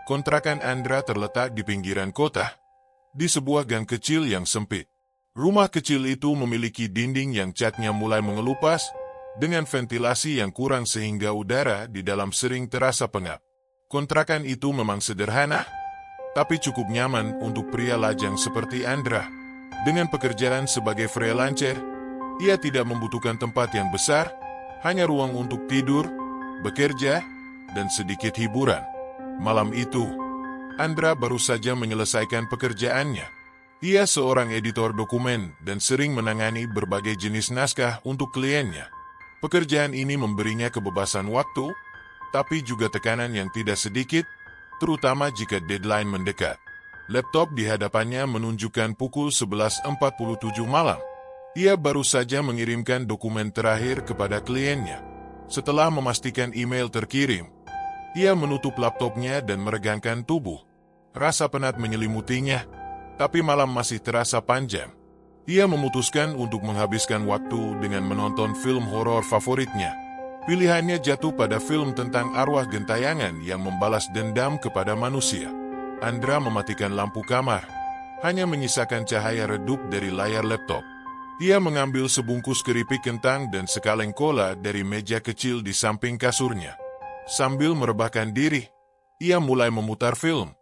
Kontrakan Andra terletak di pinggiran kota, di sebuah gang kecil yang sempit. Rumah kecil itu memiliki dinding yang catnya mulai mengelupas, dengan ventilasi yang kurang sehingga udara di dalam sering terasa pengap. Kontrakan itu memang sederhana, tapi cukup nyaman untuk pria lajang seperti Andra. Dengan pekerjaan sebagai freelancer, ia tidak membutuhkan tempat yang besar, hanya ruang untuk tidur, bekerja, dan sedikit hiburan. Malam itu, Andra baru saja menyelesaikan pekerjaannya. Ia seorang editor dokumen dan sering menangani berbagai jenis naskah untuk kliennya. Pekerjaan ini memberinya kebebasan waktu, tapi juga tekanan yang tidak sedikit, terutama jika deadline mendekat. Laptop di hadapannya menunjukkan pukul 11.47 malam. Ia baru saja mengirimkan dokumen terakhir kepada kliennya. Setelah memastikan email terkirim, ia menutup laptopnya dan meregangkan tubuh. Rasa penat menyelimutinya, tapi malam masih terasa panjang. Ia memutuskan untuk menghabiskan waktu dengan menonton film horor favoritnya. Pilihannya jatuh pada film tentang arwah gentayangan yang membalas dendam kepada manusia. Andra mematikan lampu kamar, hanya menyisakan cahaya redup dari layar laptop. Ia mengambil sebungkus keripik kentang dan sekaleng cola dari meja kecil di samping kasurnya. Sambil merebahkan diri, ia mulai memutar film.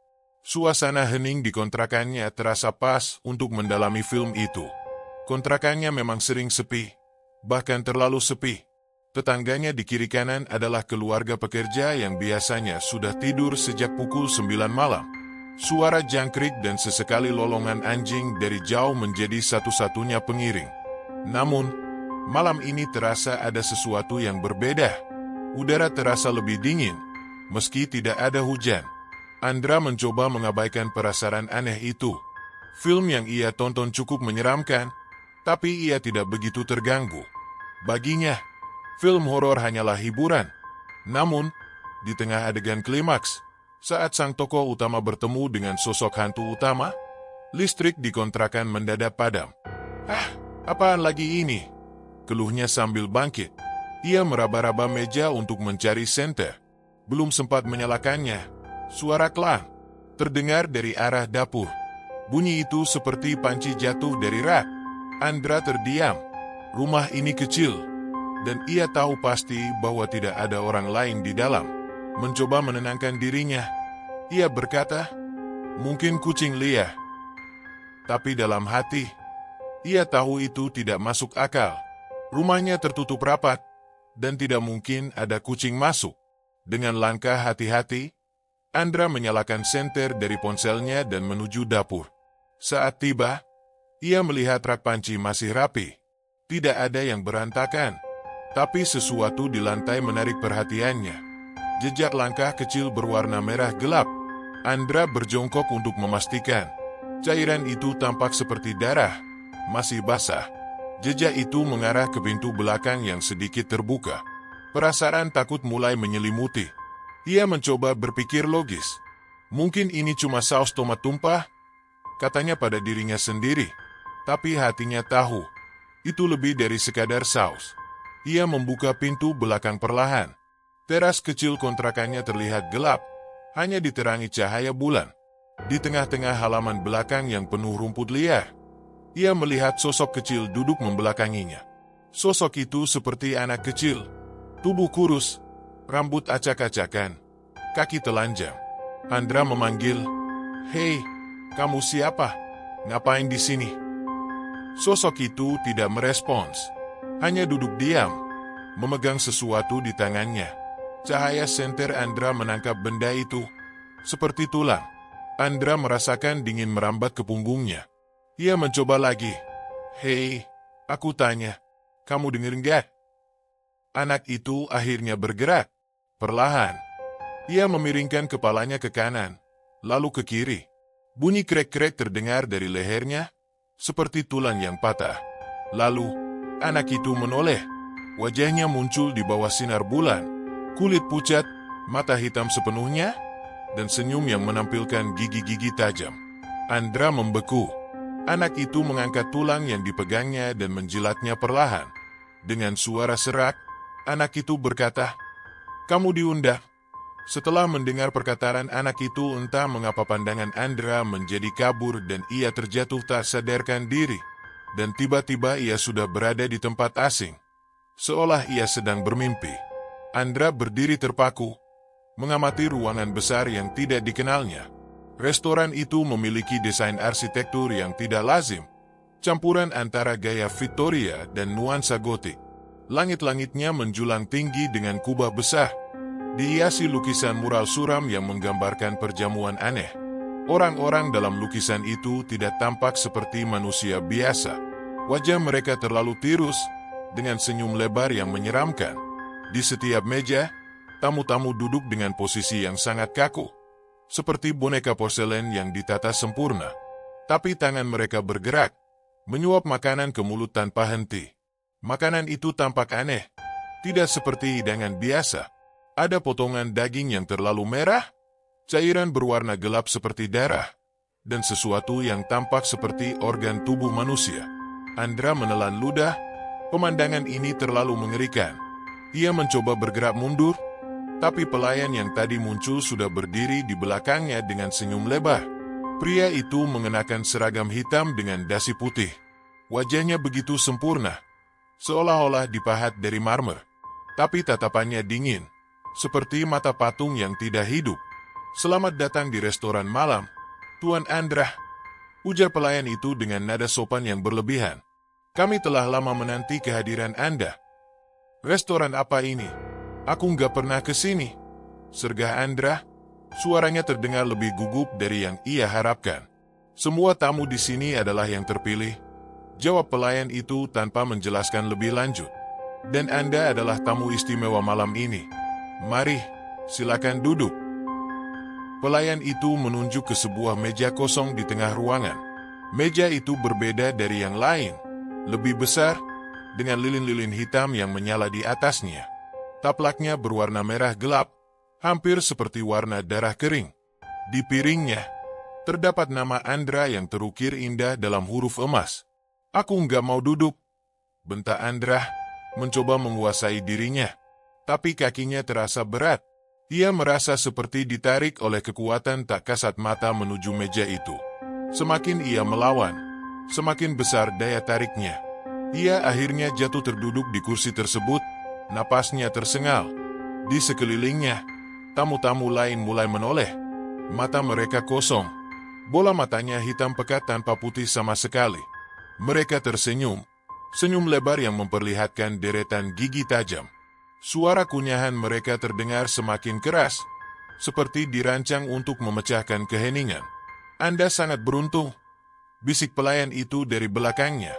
Suasana hening di kontrakannya terasa pas untuk mendalami film itu. Kontrakannya memang sering sepi, bahkan terlalu sepi. Tetangganya di kiri kanan adalah keluarga pekerja yang biasanya sudah tidur sejak pukul 9 malam. Suara jangkrik dan sesekali lolongan anjing dari jauh menjadi satu-satunya pengiring. Namun, malam ini terasa ada sesuatu yang berbeda. Udara terasa lebih dingin, meski tidak ada hujan. Andra mencoba mengabaikan perasaan aneh itu. Film yang ia tonton cukup menyeramkan, tapi ia tidak begitu terganggu. Baginya, film horor hanyalah hiburan. Namun, di tengah adegan klimaks, saat sang tokoh utama bertemu dengan sosok hantu utama, listrik di kontrakan mendadak padam. Apaan lagi ini? Keluhnya sambil bangkit. Ia meraba-raba meja untuk mencari senter. Belum sempat menyalakannya, suara klang terdengar dari arah dapur. Bunyi itu seperti panci jatuh dari rak. Andra terdiam. Rumah ini kecil, dan ia tahu pasti bahwa tidak ada orang lain di dalam. Mencoba menenangkan dirinya, ia berkata, "Mungkin kucing liar." Tapi dalam hati, ia tahu itu tidak masuk akal. Rumahnya tertutup rapat, dan tidak mungkin ada kucing masuk. Dengan langkah hati-hati, Andra menyalakan senter dari ponselnya dan menuju dapur. Saat tiba, ia melihat rak panci masih rapi. Tidak ada yang berantakan, tapi sesuatu di lantai menarik perhatiannya. Jejak langkah kecil berwarna merah gelap. Andra berjongkok untuk memastikan. Cairan itu tampak seperti darah, masih basah. Jejak itu mengarah ke pintu belakang yang sedikit terbuka. Perasaan takut mulai menyelimuti. Ia mencoba berpikir logis. Mungkin ini cuma saus tomat tumpah, katanya pada dirinya sendiri. Tapi hatinya tahu, itu lebih dari sekadar saus. Ia membuka pintu belakang perlahan. Teras kecil kontrakannya terlihat gelap, hanya diterangi cahaya bulan. Di tengah-tengah halaman belakang yang penuh rumput liar, ia melihat sosok kecil duduk membelakanginya. Sosok itu seperti anak kecil, tubuh kurus, rambut acak-acakan, kaki telanjang. Andra memanggil, "Hei, kamu siapa? Ngapain di sini?" Sosok itu tidak merespons, hanya duduk diam, memegang sesuatu di tangannya. Cahaya senter Andra menangkap benda itu, seperti tulang. Andra merasakan dingin merambat ke punggungnya. Ia mencoba lagi. "Hei, aku tanya, kamu dengar nggak?" Anak itu akhirnya bergerak. Perlahan, ia memiringkan kepalanya ke kanan, lalu ke kiri. Bunyi krek-krek terdengar dari lehernya, seperti tulang yang patah. Lalu, anak itu menoleh. Wajahnya muncul di bawah sinar bulan. Kulit pucat, mata hitam sepenuhnya, dan senyum yang menampilkan gigi-gigi tajam. Andra membeku. Anak itu mengangkat tulang yang dipegangnya dan menjilatnya perlahan. Dengan suara serak, anak itu berkata, "Kamu diundang. Setelah mendengar perkataan anak itu, entah mengapa pandangan Andra menjadi kabur dan ia terjatuh tak sadarkan diri. Dan tiba-tiba ia sudah berada di tempat asing. Seolah ia sedang bermimpi. Andra berdiri terpaku, mengamati ruangan besar yang tidak dikenalnya. Restoran itu memiliki desain arsitektur yang tidak lazim, campuran antara gaya Victoria dan nuansa gotik. Langit-langitnya menjulang tinggi dengan kubah besar, dihiasi lukisan mural suram yang menggambarkan perjamuan aneh. Orang-orang dalam lukisan itu tidak tampak seperti manusia biasa. Wajah mereka terlalu tirus, dengan senyum lebar yang menyeramkan. Di setiap meja, tamu-tamu duduk dengan posisi yang sangat kaku, seperti boneka porselen yang ditata sempurna. Tapi tangan mereka bergerak, menyuap makanan ke mulut tanpa henti. Makanan itu tampak aneh, tidak seperti hidangan biasa. Ada potongan daging yang terlalu merah, cairan berwarna gelap seperti darah, dan sesuatu yang tampak seperti organ tubuh manusia. Andra menelan ludah, pemandangan ini terlalu mengerikan. Ia mencoba bergerak mundur, tapi pelayan yang tadi muncul sudah berdiri di belakangnya dengan senyum lebar. Pria itu mengenakan seragam hitam dengan dasi putih. Wajahnya begitu sempurna, seolah-olah dipahat dari marmer. Tapi tatapannya dingin, seperti mata patung yang tidak hidup. "Selamat datang di restoran malam, Tuan Andra," ujar pelayan itu dengan nada sopan yang berlebihan. "Kami telah lama menanti kehadiran Anda." "Restoran apa ini? Aku nggak pernah ke sini," sergah Andra. Suaranya terdengar lebih gugup dari yang ia harapkan. "Semua tamu di sini adalah yang terpilih," jawab pelayan itu tanpa menjelaskan lebih lanjut. "Dan Anda adalah tamu istimewa malam ini. Mari, silakan duduk." Pelayan itu menunjuk ke sebuah meja kosong di tengah ruangan. Meja itu berbeda dari yang lain, lebih besar, dengan lilin-lilin hitam yang menyala di atasnya. Taplaknya berwarna merah gelap, hampir seperti warna darah kering. Di piringnya, terdapat nama Andra yang terukir indah dalam huruf emas. "Aku nggak mau duduk," bentak Andra, mencoba menguasai dirinya. Tapi kakinya terasa berat. Ia merasa seperti ditarik oleh kekuatan tak kasat mata menuju meja itu. Semakin ia melawan, semakin besar daya tariknya. Ia akhirnya jatuh terduduk di kursi tersebut, napasnya tersengal. Di sekelilingnya, tamu-tamu lain mulai menoleh. Mata mereka kosong. Bola matanya hitam pekat tanpa putih sama sekali. Mereka tersenyum, senyum lebar yang memperlihatkan deretan gigi tajam. Suara kunyahan mereka terdengar semakin keras, seperti dirancang untuk memecahkan keheningan. "Anda sangat beruntung," bisik pelayan itu dari belakangnya.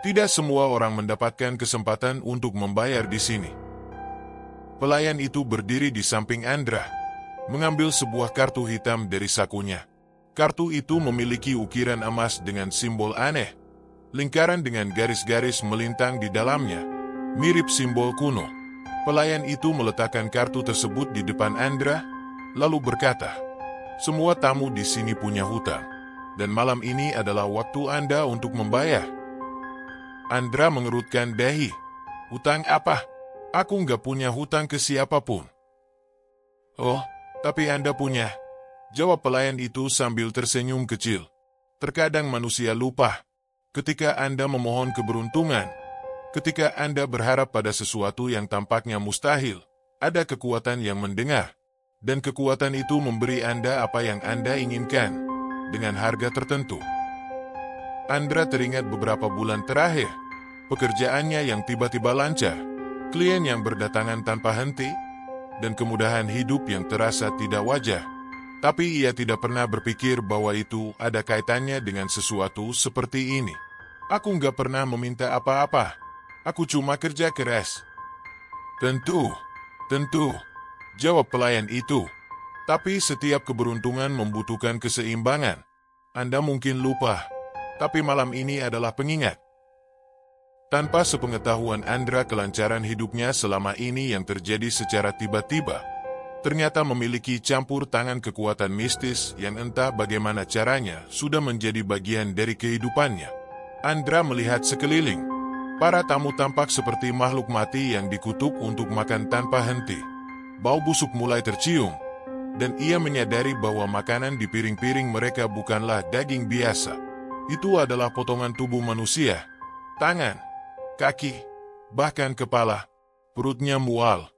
"Tidak semua orang mendapatkan kesempatan untuk membayar di sini." Pelayan itu berdiri di samping Andra, mengambil sebuah kartu hitam dari sakunya. Kartu itu memiliki ukiran emas dengan simbol aneh, lingkaran dengan garis-garis melintang di dalamnya, mirip simbol kuno. Pelayan itu meletakkan kartu tersebut di depan Andra, lalu berkata, "Semua tamu di sini punya hutang, dan malam ini adalah waktu Anda untuk membayar." Andra mengerutkan dahi. "Hutang apa? Aku nggak punya hutang ke siapapun." "Oh, tapi Anda punya," jawab pelayan itu sambil tersenyum kecil. "Terkadang manusia lupa. Ketika Anda memohon keberuntungan, ketika Anda berharap pada sesuatu yang tampaknya mustahil, ada kekuatan yang mendengar, dan kekuatan itu memberi Anda apa yang Anda inginkan, dengan harga tertentu." Andra teringat beberapa bulan terakhir, pekerjaannya yang tiba-tiba lancar, klien yang berdatangan tanpa henti, dan kemudahan hidup yang terasa tidak wajar. Tapi ia tidak pernah berpikir bahwa itu ada kaitannya dengan sesuatu seperti ini. "Aku nggak pernah meminta apa-apa. Aku cuma kerja keras." Tentu, jawab pelayan itu. "Tapi setiap keberuntungan membutuhkan keseimbangan. Anda mungkin lupa, tapi malam ini adalah pengingat." Tanpa sepengetahuan Andra, kelancaran hidupnya selama ini yang terjadi secara tiba-tiba, ternyata memiliki campur tangan kekuatan mistis yang entah bagaimana caranya sudah menjadi bagian dari kehidupannya. Andra melihat sekeliling. Para tamu tampak seperti makhluk mati yang dikutuk untuk makan tanpa henti. Bau busuk mulai tercium, dan ia menyadari bahwa makanan di piring-piring mereka bukanlah daging biasa. Itu adalah potongan tubuh manusia, tangan, kaki, bahkan kepala. Perutnya mual.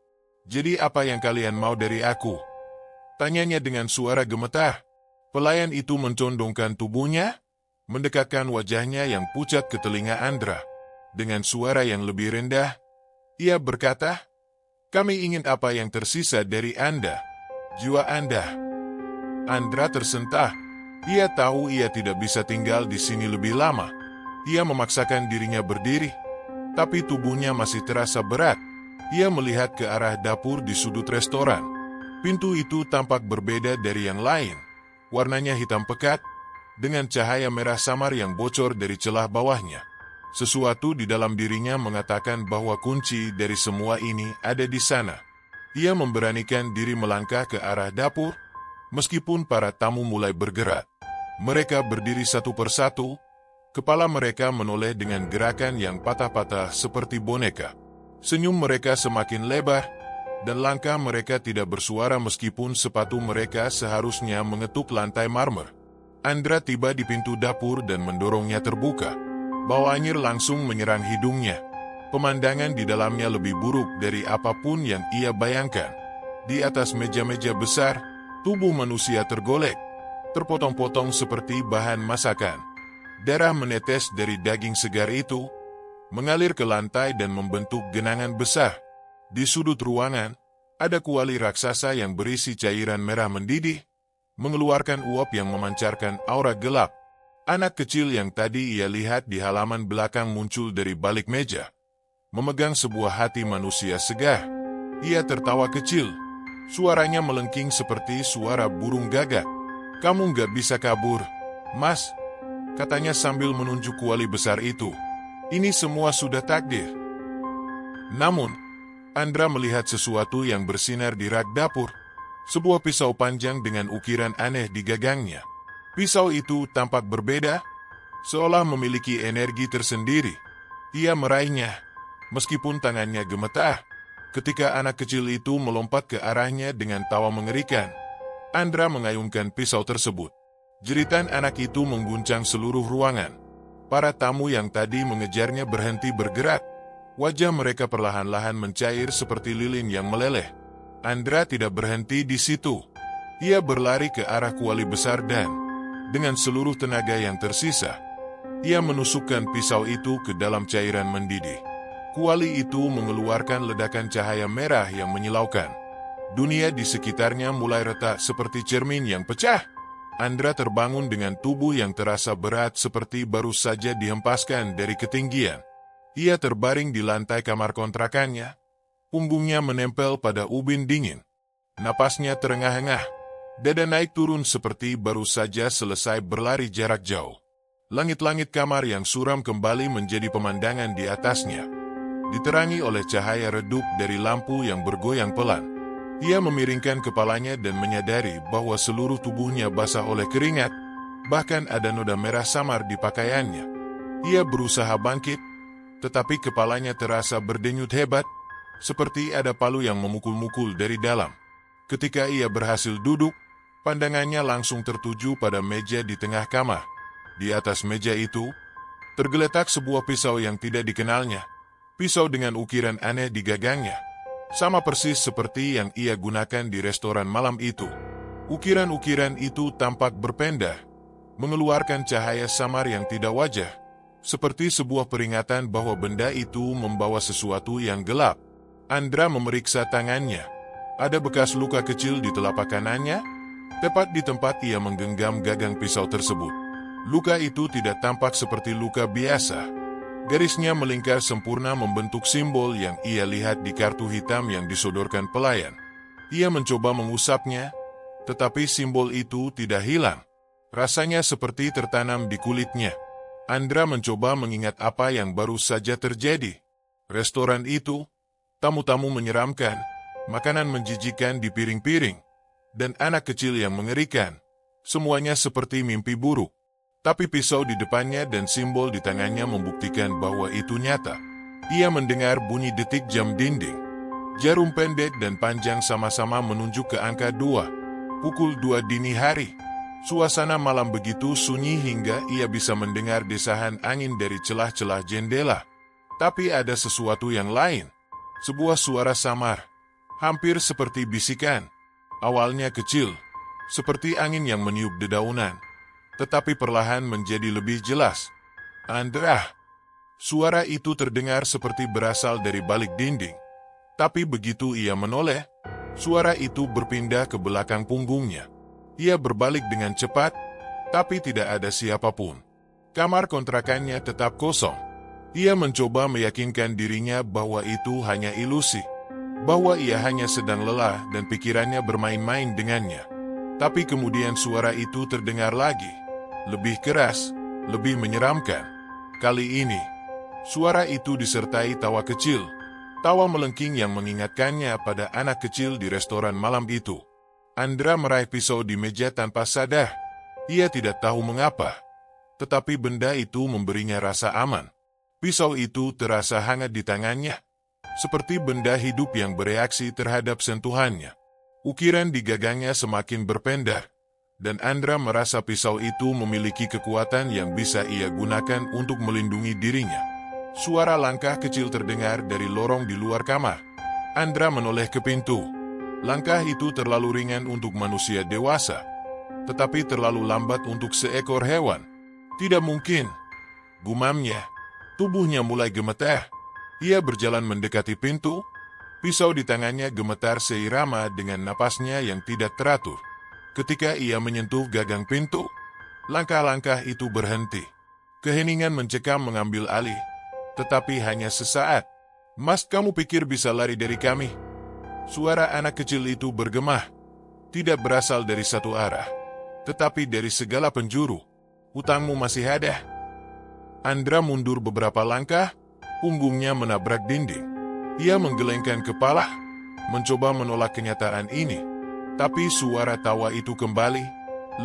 "Jadi apa yang kalian mau dari aku?" tanyanya dengan suara gemetar. Pelayan itu mencondongkan tubuhnya, mendekatkan wajahnya yang pucat ke telinga Andra. Dengan suara yang lebih rendah, ia berkata, "Kami ingin apa yang tersisa dari Anda, jiwa Anda." Andra tersentak. Ia tahu ia tidak bisa tinggal di sini lebih lama. Ia memaksakan dirinya berdiri, tapi tubuhnya masih terasa berat. Ia melihat ke arah dapur di sudut restoran. Pintu itu tampak berbeda dari yang lain. Warnanya hitam pekat, dengan cahaya merah samar yang bocor dari celah bawahnya. Sesuatu di dalam dirinya mengatakan bahwa kunci dari semua ini ada di sana. Ia memberanikan diri melangkah ke arah dapur, meskipun para tamu mulai bergerak. Mereka berdiri satu persatu, kepala mereka menoleh dengan gerakan yang patah-patah seperti boneka. Senyum mereka semakin lebar, dan langkah mereka tidak bersuara meskipun sepatu mereka seharusnya mengetuk lantai marmer. Andra tiba di pintu dapur dan mendorongnya terbuka. Bau anyir langsung menyerang hidungnya. Pemandangan di dalamnya lebih buruk dari apapun yang ia bayangkan. Di atas meja-meja besar, tubuh manusia tergolek, terpotong-potong seperti bahan masakan. Darah menetes dari daging segar itu, mengalir ke lantai dan membentuk genangan besar. Di sudut ruangan, ada kuali raksasa yang berisi cairan merah mendidih, mengeluarkan uap yang memancarkan aura gelap. Anak kecil yang tadi ia lihat di halaman belakang muncul dari balik meja, memegang sebuah hati manusia segar. Ia tertawa kecil, suaranya melengking seperti suara burung gagak. "Kamu nggak bisa kabur, Mas," katanya sambil menunjuk kuali besar itu. "Ini semua sudah takdir." Namun, Andra melihat sesuatu yang bersinar di rak dapur. Sebuah pisau panjang dengan ukiran aneh di gagangnya. Pisau itu tampak berbeda, seolah memiliki energi tersendiri. Ia meraihnya, meskipun tangannya gemetar. Ketika anak kecil itu melompat ke arahnya dengan tawa mengerikan, Andra mengayunkan pisau tersebut. Jeritan anak itu mengguncang seluruh ruangan. Para tamu yang tadi mengejarnya berhenti bergerak. Wajah mereka perlahan-lahan mencair seperti lilin yang meleleh. Andra tidak berhenti di situ. Ia berlari ke arah kuali besar dan, dengan seluruh tenaga yang tersisa, ia menusukkan pisau itu ke dalam cairan mendidih. Kuali itu mengeluarkan ledakan cahaya merah yang menyilaukan. Dunia di sekitarnya mulai retak seperti cermin yang pecah. Andra terbangun dengan tubuh yang terasa berat seperti baru saja dihempaskan dari ketinggian. Ia terbaring di lantai kamar kontrakannya. Punggungnya menempel pada ubin dingin. Napasnya terengah-engah. Dada naik turun seperti baru saja selesai berlari jarak jauh. Langit-langit kamar yang suram kembali menjadi pemandangan di atasnya, diterangi oleh cahaya redup dari lampu yang bergoyang pelan. Ia memiringkan kepalanya dan menyadari bahwa seluruh tubuhnya basah oleh keringat, bahkan ada noda merah samar di pakaiannya. Ia berusaha bangkit, tetapi kepalanya terasa berdenyut hebat, seperti ada palu yang memukul-mukul dari dalam. Ketika ia berhasil duduk, pandangannya langsung tertuju pada meja di tengah kamar. Di atas meja itu, tergeletak sebuah pisau yang tidak dikenalnya. Pisau dengan ukiran aneh di gagangnya. Sama persis seperti yang ia gunakan di restoran malam itu. Ukiran-ukiran itu tampak berpindah, mengeluarkan cahaya samar yang tidak wajar, seperti sebuah peringatan bahwa benda itu membawa sesuatu yang gelap. Andra memeriksa tangannya. Ada bekas luka kecil di telapak kanannya, tepat di tempat ia menggenggam gagang pisau tersebut. Luka itu tidak tampak seperti luka biasa. Garisnya melingkar sempurna membentuk simbol yang ia lihat di kartu hitam yang disodorkan pelayan. Ia mencoba mengusapnya, tetapi simbol itu tidak hilang. Rasanya seperti tertanam di kulitnya. Andra mencoba mengingat apa yang baru saja terjadi. Restoran itu, tamu-tamu menyeramkan, makanan menjijikan di piring-piring, dan anak kecil yang mengerikan. Semuanya seperti mimpi buruk. Tapi pisau di depannya dan simbol di tangannya membuktikan bahwa itu nyata. Ia mendengar bunyi detik jam dinding. Jarum pendek dan panjang sama-sama menunjuk ke angka 2. Pukul 2 dini hari. Suasana malam begitu sunyi hingga ia bisa mendengar desahan angin dari celah-celah jendela. Tapi ada sesuatu yang lain. Sebuah suara samar, hampir seperti bisikan. Awalnya kecil, seperti angin yang meniup dedaunan, tetapi perlahan menjadi lebih jelas. Andra. Suara itu terdengar seperti berasal dari balik dinding. Tapi begitu ia menoleh, suara itu berpindah ke belakang punggungnya. Ia berbalik dengan cepat, tapi tidak ada siapapun. Kamar kontrakannya tetap kosong. Ia mencoba meyakinkan dirinya bahwa itu hanya ilusi, bahwa ia hanya sedang lelah dan pikirannya bermain-main dengannya. Tapi kemudian suara itu terdengar lagi, lebih keras, lebih menyeramkan. Kali ini, suara itu disertai tawa kecil, tawa melengking yang mengingatkannya pada anak kecil di restoran malam itu. Andra meraih pisau di meja tanpa sadar. Ia tidak tahu mengapa, tetapi benda itu memberinya rasa aman. Pisau itu terasa hangat di tangannya, seperti benda hidup yang bereaksi terhadap sentuhannya. Ukiran di gagangnya semakin berpendar, dan Andra merasa pisau itu memiliki kekuatan yang bisa ia gunakan untuk melindungi dirinya. Suara langkah kecil terdengar dari lorong di luar kamar. Andra menoleh ke pintu. Langkah itu terlalu ringan untuk manusia dewasa, tetapi terlalu lambat untuk seekor hewan. Tidak mungkin, gumamnya. Tubuhnya mulai gemetar. Ia berjalan mendekati pintu. Pisau di tangannya gemetar seirama dengan napasnya yang tidak teratur. Ketika ia menyentuh gagang pintu, langkah-langkah itu berhenti. Keheningan mencekam mengambil alih, tetapi hanya sesaat. "Mas, kamu pikir bisa lari dari kami?" Suara anak kecil itu bergema. Tidak berasal dari satu arah, tetapi dari segala penjuru. "Hutangmu masih ada." Andra mundur beberapa langkah, punggungnya menabrak dinding. Ia menggelengkan kepala, mencoba menolak kenyataan ini. Tapi suara tawa itu kembali,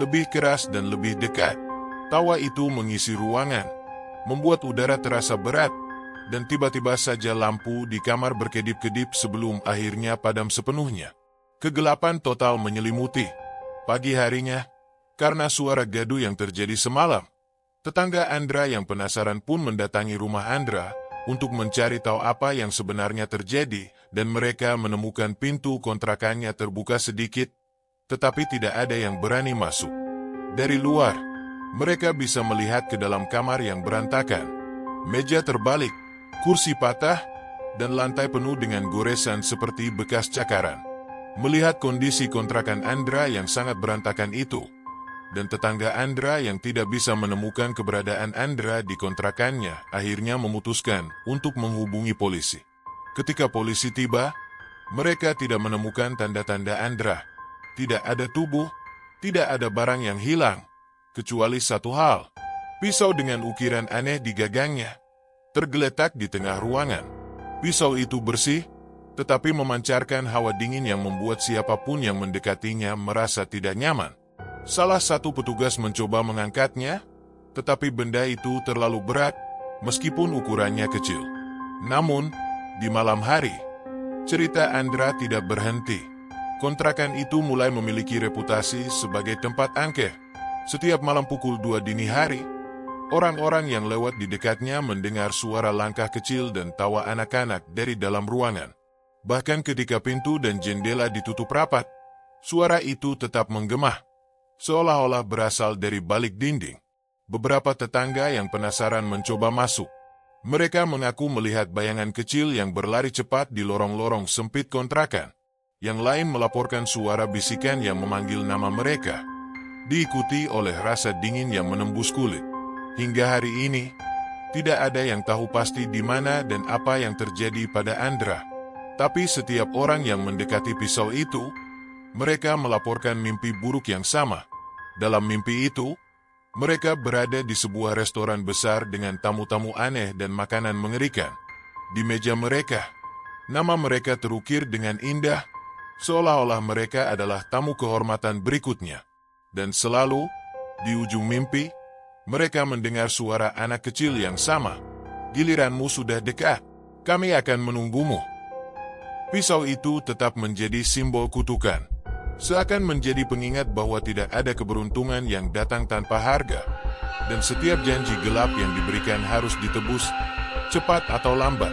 lebih keras dan lebih dekat. Tawa itu mengisi ruangan, membuat udara terasa berat, dan tiba-tiba saja lampu di kamar berkedip-kedip sebelum akhirnya padam sepenuhnya. Kegelapan total menyelimuti. Pagi harinya, karena suara gaduh yang terjadi semalam, tetangga Andra yang penasaran pun mendatangi rumah Andra untuk mencari tahu apa yang sebenarnya terjadi, dan mereka menemukan pintu kontrakannya terbuka sedikit, tetapi tidak ada yang berani masuk. Dari luar, mereka bisa melihat ke dalam kamar yang berantakan. Meja terbalik, kursi patah, dan lantai penuh dengan goresan seperti bekas cakaran. Melihat kondisi kontrakan Andra yang sangat berantakan itu, dan tetangga Andra yang tidak bisa menemukan keberadaan Andra di kontrakannya, akhirnya memutuskan untuk menghubungi polisi. Ketika polisi tiba, mereka tidak menemukan tanda-tanda Andra. Tidak ada tubuh, tidak ada barang yang hilang, kecuali satu hal. Pisau dengan ukiran aneh di gagangnya tergeletak di tengah ruangan. Pisau itu bersih, tetapi memancarkan hawa dingin yang membuat siapapun yang mendekatinya merasa tidak nyaman. Salah satu petugas mencoba mengangkatnya, tetapi benda itu terlalu berat, meskipun ukurannya kecil. Namun, di malam hari, cerita Andra tidak berhenti. Kontrakan itu mulai memiliki reputasi sebagai tempat angker. Setiap malam pukul 2 dini hari, orang-orang yang lewat di dekatnya mendengar suara langkah kecil dan tawa anak-anak dari dalam ruangan. Bahkan ketika pintu dan jendela ditutup rapat, suara itu tetap menggema, seolah-olah berasal dari balik dinding. Beberapa tetangga yang penasaran mencoba masuk. Mereka mengaku melihat bayangan kecil yang berlari cepat di lorong-lorong sempit kontrakan. Yang lain melaporkan suara bisikan yang memanggil nama mereka, diikuti oleh rasa dingin yang menembus kulit. Hingga hari ini, tidak ada yang tahu pasti di mana dan apa yang terjadi pada Andra. Tapi setiap orang yang mendekati pisau itu, mereka melaporkan mimpi buruk yang sama. Dalam mimpi itu, mereka berada di sebuah restoran besar dengan tamu-tamu aneh dan makanan mengerikan. Di meja mereka, nama mereka terukir dengan indah, seolah-olah mereka adalah tamu kehormatan berikutnya. Dan selalu, di ujung mimpi, mereka mendengar suara anak kecil yang sama. "Giliranmu sudah dekat, kami akan menunggumu." Pisau itu tetap menjadi simbol kutukan. seakan menjadi pengingat bahwa tidak ada keberuntungan yang datang tanpa harga, dan setiap janji gelap yang diberikan harus ditebus, cepat atau lambat.